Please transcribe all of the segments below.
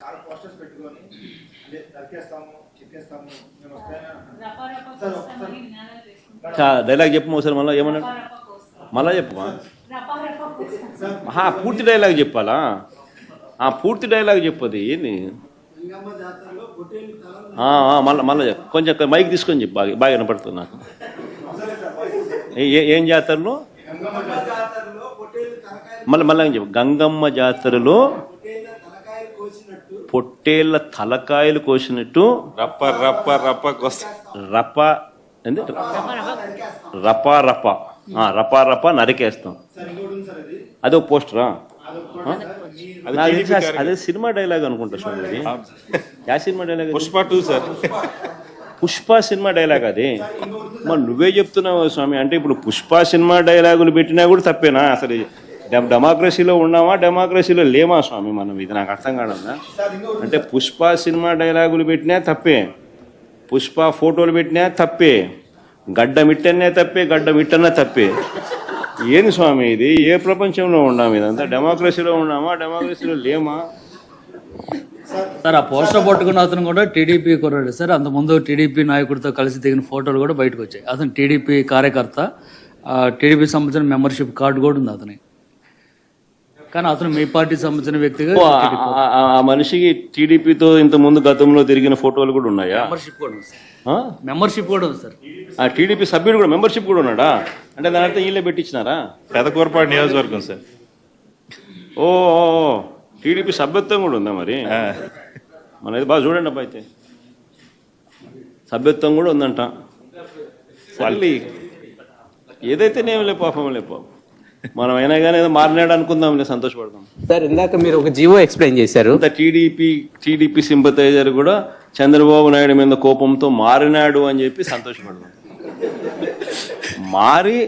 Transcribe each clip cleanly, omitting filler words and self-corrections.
చాలా పోస్టర్స్ పెట్టుకొని అంటే నరికేస్తాము చెక్కేస్తాము మేము డైలాగ్ చెప్పు ఒకసారి మళ్ళీ ఏమన్నా మళ్ళా చెప్పమా పూర్తి డైలాగ్ చెప్పాలా పూర్తి డైలాగ్ చెప్పది ఏంది మళ్ళీ కొంచెం మైక్ తీసుకొని చెప్పు బాగా వినపడుతుంది నాకు ఏం జాతరలో మళ్ళీ చెప్పు గంగమ్మ జాతరలో పొట్టేళ్ల తలకాయలు కోసినట్టు రప్ప రప్ప రప్ప రప్ప రపా రప రపా రప నరికేస్తాం. అదొక పోస్టరా? అదే సినిమా డైలాగ్ అనుకుంటా స్వామి. యా cinema dialogue? Pushpa 2 sir. Pushpa cinema dialogue అది. మరి నువ్వే చెప్తున్నావు స్వామి. అంటే ఇప్పుడు పుష్ప సినిమా డైలాగులు పెట్టినా కూడా తప్పేనా? అసలు డెమోక్రసీలో ఉన్నామా డెమోక్రసీలో లేమా స్వామి మనం? ఇది నాకు అర్థం కాదన్నా. అంటే పుష్ప సినిమా డైలాగులు పెట్టినా తప్పే, పుష్ప ఫోటోలు పెట్టినా తప్పే, గడ్డ మిట్టనే తప్పే, గడ్డ మిట్టనే తప్పే. ఏంది స్వామి ఇది? ఏ ప్రపంచంలో ఉన్నాము? ఇదంతా డెమోక్రసీలో ఉన్నామా డెమోక్రసీలో లేమా? సార్ ఆ పోస్టర్ పట్టుకున్న అతను కూడా టీడీపీ కుర్రాడు సార్. అంతకుముందు టీడీపీ నాయకుడితో కలిసి దిగిన ఫోటోలు కూడా బయటకు వచ్చాయి. అతను టీడీపీ కార్యకర్త, టీడీపీ సంబంధించిన మెంబర్షిప్ కార్డు కూడా ఉంది అతని. కానీ అతను మీ పార్టీ సంబంధించిన వ్యక్తిగా ఆ మనిషికి టీడీపీతో ఇంత ముందు గతంలో తిరిగిన ఫోటోలు కూడా ఉన్నాయా? మెంబర్షిప్ కూడా ఉంది సార్. మెంబర్షిప్ కూడా ఉంది సార్. ఆ టీడీపీ సభ్యుడు కూడా మెంబర్షిప్ కూడా ఉన్నాడా? అంటే దాని అర్థం వీళ్ళే పెట్టించినారా? పెదకూరపాడు నియోజకవర్గం సార్. ఓ టీడీపీ సభ్యత్వం కూడా ఉందా మరి? మన ఇది బాగా చూడండి అబ్బా. అయితే సభ్యత్వం కూడా ఉందంట. మళ్ళీ ఏదైతేనేం లే పాపం లే పాపం. మనం అయినా కానీ ఏదో మారినాడు అనుకుందాంలే, సంతోషపడదాం. సార్ ఇందాక మీరు ఒక జీవో ఎక్స్ప్లెయిన్ చేశారు. టీడీపీ సింపథైజర్ కూడా చంద్రబాబు నాయుడు మీద కోపంతో మారినాడు అని చెప్పి సంతోషపడదాం. మారి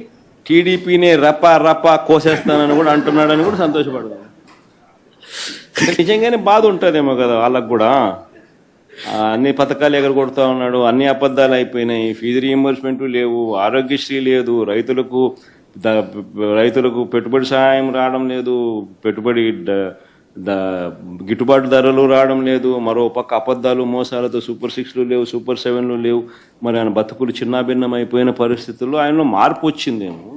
టీడీపీని రపా కోసేస్తానని కూడా అంటున్నాడని కూడా సంతోషపడదాం. నిజంగానే బాధ ఉంటుందేమో కదా వాళ్ళకు కూడా. అన్ని పథకాలు ఎగరగొడతా ఉన్నాడు, అన్ని అబద్ధాలు అయిపోయినాయి, ఫీజు రీయింబర్స్మెంట్ లేవు, ఆరోగ్యశ్రీ లేదు, రైతులకు పెట్టుబడి సహాయం రావడం లేదు, పెట్టుబడి గిట్టుబాటు ధరలు రావడం లేదు, మరో పక్క అబద్ధాలు మోసాలతో సూపర్ 6లు లేవు, సూపర్ 7లు లేవు. మరి ఆయన బతుకులు చిన్నాభిన్నం అయిపోయిన పరిస్థితుల్లో ఆయనలో మార్పు వచ్చిందేమో.